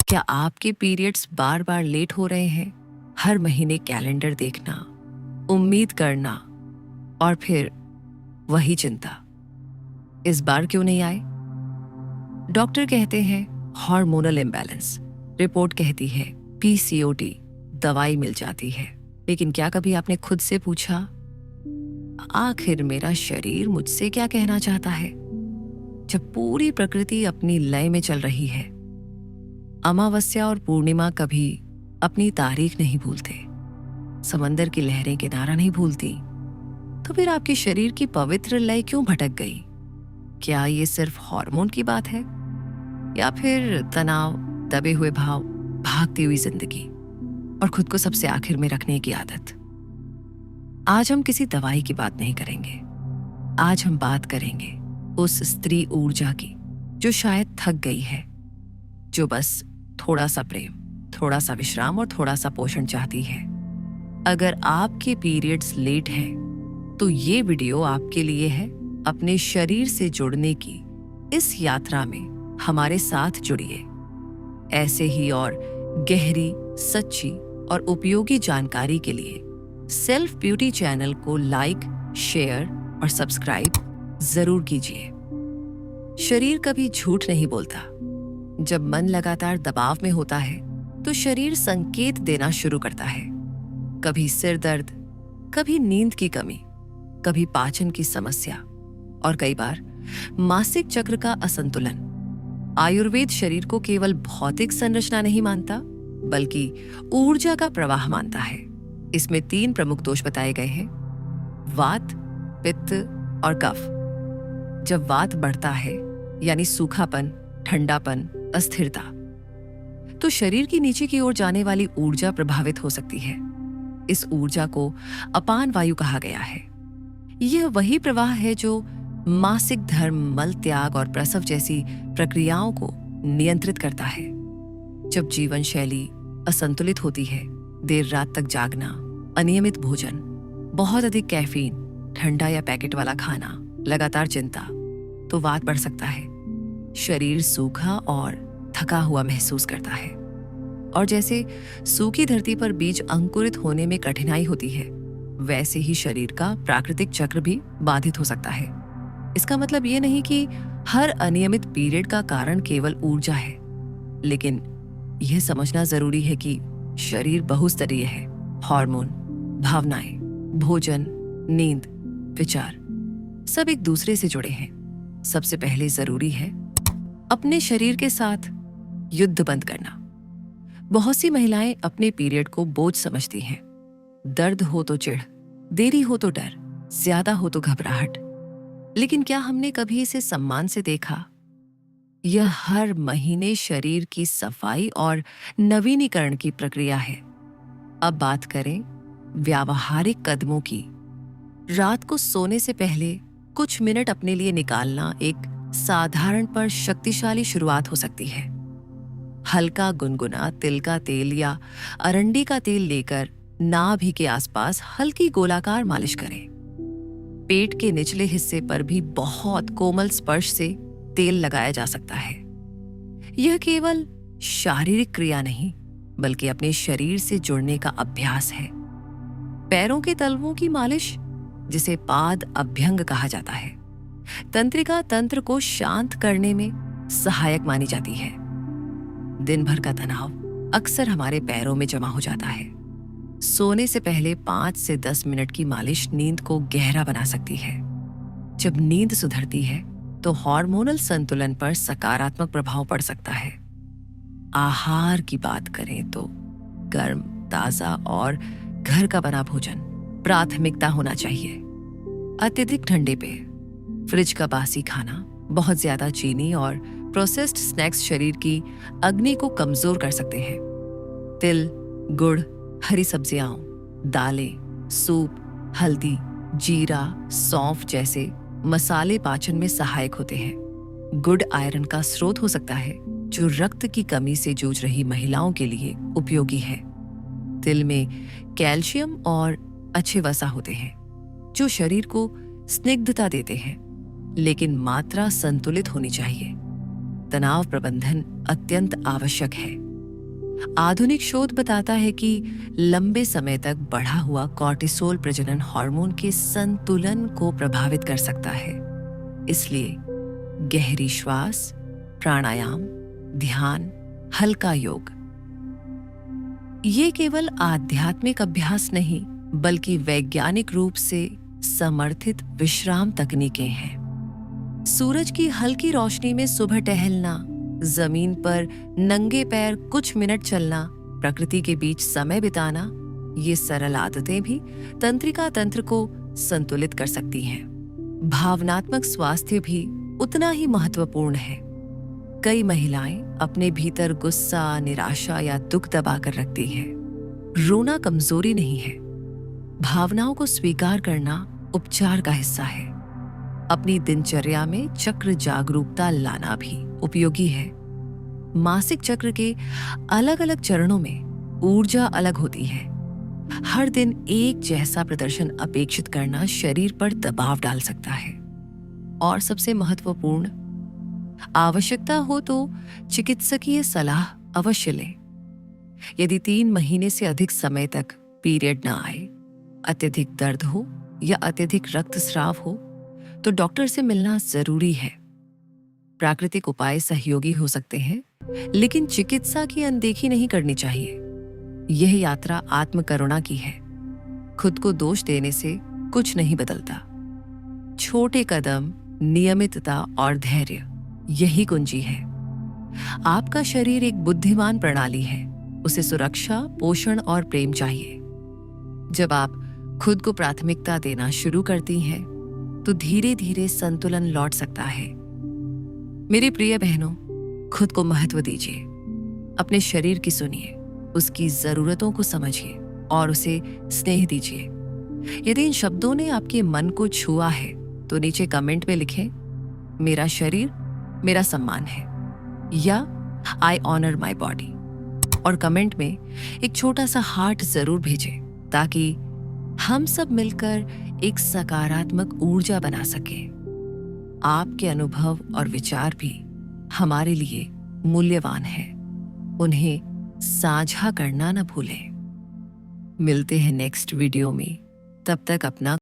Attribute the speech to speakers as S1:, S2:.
S1: क्या आपके पीरियड्स बार बार लेट हो रहे हैं? हर महीने कैलेंडर देखना, उम्मीद करना और फिर वही चिंता, इस बार क्यों नहीं आए? डॉक्टर कहते हैं हार्मोनल इम्बैलेंस, रिपोर्ट कहती है पीसीओडी, दवाई मिल जाती है। लेकिन क्या कभी आपने खुद से पूछा, आखिर मेरा शरीर मुझसे क्या कहना चाहता है? जब पूरी प्रकृति अपनी लय में चल रही है, अमावस्या और पूर्णिमा कभी अपनी तारीख नहीं भूलते, समंदर की लहरें किनारा नहीं भूलती, तो फिर आपके शरीर की पवित्र लय क्यों भटक गई? क्या ये सिर्फ हार्मोन की बात है या फिर तनाव, दबे हुए भाव, भागती हुई जिंदगी और खुद को सबसे आखिर में रखने की आदत? आज हम किसी दवाई की बात नहीं करेंगे। आज हम बात करेंगे उस स्त्री ऊर्जा की जो शायद थक गई है, जो बस थोड़ा सा प्रेम, थोड़ा सा विश्राम और थोड़ा सा पोषण चाहती है। अगर आपके पीरियड्स लेट हैं, तो ये वीडियो आपके लिए है। अपने शरीर से जुड़ने की इस यात्रा में हमारे साथ जुड़िए। ऐसे ही और गहरी, सच्ची और उपयोगी जानकारी के लिए सेल्फ ब्यूटी चैनल को लाइक, शेयर और सब्सक्राइब जरूर कीजिए। शरीर कभी झूठ नहीं बोलता। जब मन लगातार दबाव में होता है, तो शरीर संकेत देना शुरू करता है। कभी सिर दर्द, कभी नींद की कमी, कभी पाचन की समस्या और कई बार मासिक चक्र का असंतुलन। आयुर्वेद शरीर को केवल भौतिक संरचना नहीं मानता, बल्कि ऊर्जा का प्रवाह मानता है। इसमें 3 प्रमुख दोष बताए गए हैं: वात, पित्त और कफ। जब वात बढ़ता है, यानी सूखापन, ठंडापन, अस्थिरता, तो शरीर की नीचे की ओर जाने वाली ऊर्जा प्रभावित हो सकती है। इस ऊर्जा को अपान वायु कहा गया है। यह वही प्रवाह है जो मासिक धर्म, मल त्याग और प्रसव जैसी प्रक्रियाओं को नियंत्रित करता है। जब जीवन शैली असंतुलित होती है, देर रात तक जागना, अनियमित भोजन, बहुत अधिक कैफीन, ठंडा या पैकेट वाला खाना, लगातार चिंता, तो वात बढ़ सकता है। शरीर सूखा और थका हुआ महसूस करता है। और जैसे सूखी धरती पर बीज अंकुरित होने में कठिनाई होती है, वैसे ही शरीर का प्राकृतिक चक्र भी बाधित हो सकता है। इसका मतलब ये नहीं कि हर अनियमित पीरियड का कारण केवल ऊर्जा है, लेकिन यह समझना जरूरी है कि शरीर बहुस्तरीय है। हार्मोन, भावनाएं, भोजन, नींद, विचार सब एक दूसरे से जुड़े हैं। सबसे पहले जरूरी है अपने शरीर के साथ युद्ध बंद करना। बहुत सी महिलाएं अपने पीरियड को बोझ समझती हैं। दर्द हो तो चिढ़, देरी हो तो डर, ज्यादा हो तो घबराहट। लेकिन क्या हमने कभी इसे सम्मान से देखा? यह हर महीने शरीर की सफाई और नवीनीकरण की प्रक्रिया है। अब बात करें व्यावहारिक कदमों की। रात को सोने से पहले कुछ मिनट अपने लिए निकालना एक साधारण पर शक्तिशाली शुरुआत हो सकती है। हल्का गुनगुना तिल का तेल या अरंडी का तेल लेकर नाभि के आसपास हल्की गोलाकार मालिश करें। पेट के निचले हिस्से पर भी बहुत कोमल स्पर्श से तेल लगाया जा सकता है। यह केवल शारीरिक क्रिया नहीं, बल्कि अपने शरीर से जुड़ने का अभ्यास है। पैरों के तलवों की मालिश, जिसे पाद अभ्यंग कहा जाता है, तंत्रिका तंत्र को शांत करने में सहायक मानी जाती है। दिन भर का तनाव अक्सर हमारे पैरों में जमा हो जाता है। सोने से पहले 5 से 10 मिनट की मालिश नींद को गहरा बना सकती है। जब नींद सुधरती है, तो हार्मोनल संतुलन पर सकारात्मक प्रभाव पड़ सकता है। आहार की बात करें तो गर्म, ताजा और घर का बना भोजन प्राथमिकता होना चाहिए। अत्यधिक ठंडे पेय, फ्रिज का बासी खाना, बहुत ज्यादा चीनी और प्रोसेस्ड स्नैक्स शरीर की अग्नि को कमजोर कर सकते हैं। तिल, गुड़, हरी सब्जियां, दालें, सूप, हल्दी, जीरा, सौंफ जैसे मसाले पाचन में सहायक होते हैं। गुड़ आयरन का स्रोत हो सकता है, जो रक्त की कमी से जूझ रही महिलाओं के लिए उपयोगी है। तिल में कैल्शियम और अच्छे वसा होते हैं, जो शरीर को स्निग्धता देते हैं, लेकिन मात्रा संतुलित होनी चाहिए। तनाव प्रबंधन अत्यंत आवश्यक है। आधुनिक शोध बताता है कि लंबे समय तक बढ़ा हुआ कॉर्टिसोल प्रजनन हार्मोन के संतुलन को प्रभावित कर सकता है। इसलिए गहरी श्वास, प्राणायाम, ध्यान, हल्का योग ये केवल आध्यात्मिक अभ्यास नहीं बल्कि वैज्ञानिक रूप से समर्थित विश्राम तकनीकें हैं। सूरज की हल्की रोशनी में सुबह टहलना, जमीन पर नंगे पैर कुछ मिनट चलना, प्रकृति के बीच समय बिताना, ये सरल आदतें भी तंत्रिका तंत्र को संतुलित कर सकती हैं। भावनात्मक स्वास्थ्य भी उतना ही महत्वपूर्ण है। कई महिलाएं अपने भीतर गुस्सा, निराशा या दुख दबाकर रखती हैं। रोना कमजोरी नहीं है, भावनाओं को स्वीकार करना उपचार का हिस्सा है। अपनी दिनचर्या में चक्र जागरूकता लाना भी उपयोगी है। मासिक चक्र के अलग अलग चरणों में ऊर्जा अलग होती है। हर दिन एक जैसा प्रदर्शन अपेक्षित करना शरीर पर दबाव डाल सकता है। और सबसे महत्वपूर्ण, आवश्यकता हो तो चिकित्सकीय सलाह अवश्य लें। यदि 3 महीने से अधिक समय तक पीरियड न आए, अत्यधिक दर्द हो या अत्यधिक रक्तस्राव हो तो डॉक्टर से मिलना जरूरी है। प्राकृतिक उपाय सहयोगी हो सकते हैं, लेकिन चिकित्सा की अनदेखी नहीं करनी चाहिए। यह यात्रा आत्मकरुणा की है। खुद को दोष देने से कुछ नहीं बदलता। छोटे कदम, नियमितता और धैर्य यही कुंजी है। आपका शरीर एक बुद्धिमान प्रणाली है। उसे सुरक्षा, पोषण और प्रेम चाहिए। जब आप खुद को प्राथमिकता देना शुरू करती हैं, तो धीरे धीरे संतुलन लौट सकता है। मेरी प्रिय बहनों, खुद को महत्व दीजिए। अपने शरीर की सुनिए, उसकी जरूरतों को समझिए और उसे स्नेह दीजिए। यदि इन शब्दों ने आपके मन को छुआ है तो नीचे कमेंट में लिखें, मेरा शरीर मेरा सम्मान है, या आई ऑनर माई बॉडी। और कमेंट में एक छोटा सा हार्ट जरूर भेजें, ताकि हम सब मिलकर एक सकारात्मक ऊर्जा बना सके। आपके अनुभव और विचार भी हमारे लिए मूल्यवान हैं। उन्हें साझा करना न भूलें। मिलते हैं नेक्स्ट वीडियो में। तब तक अपना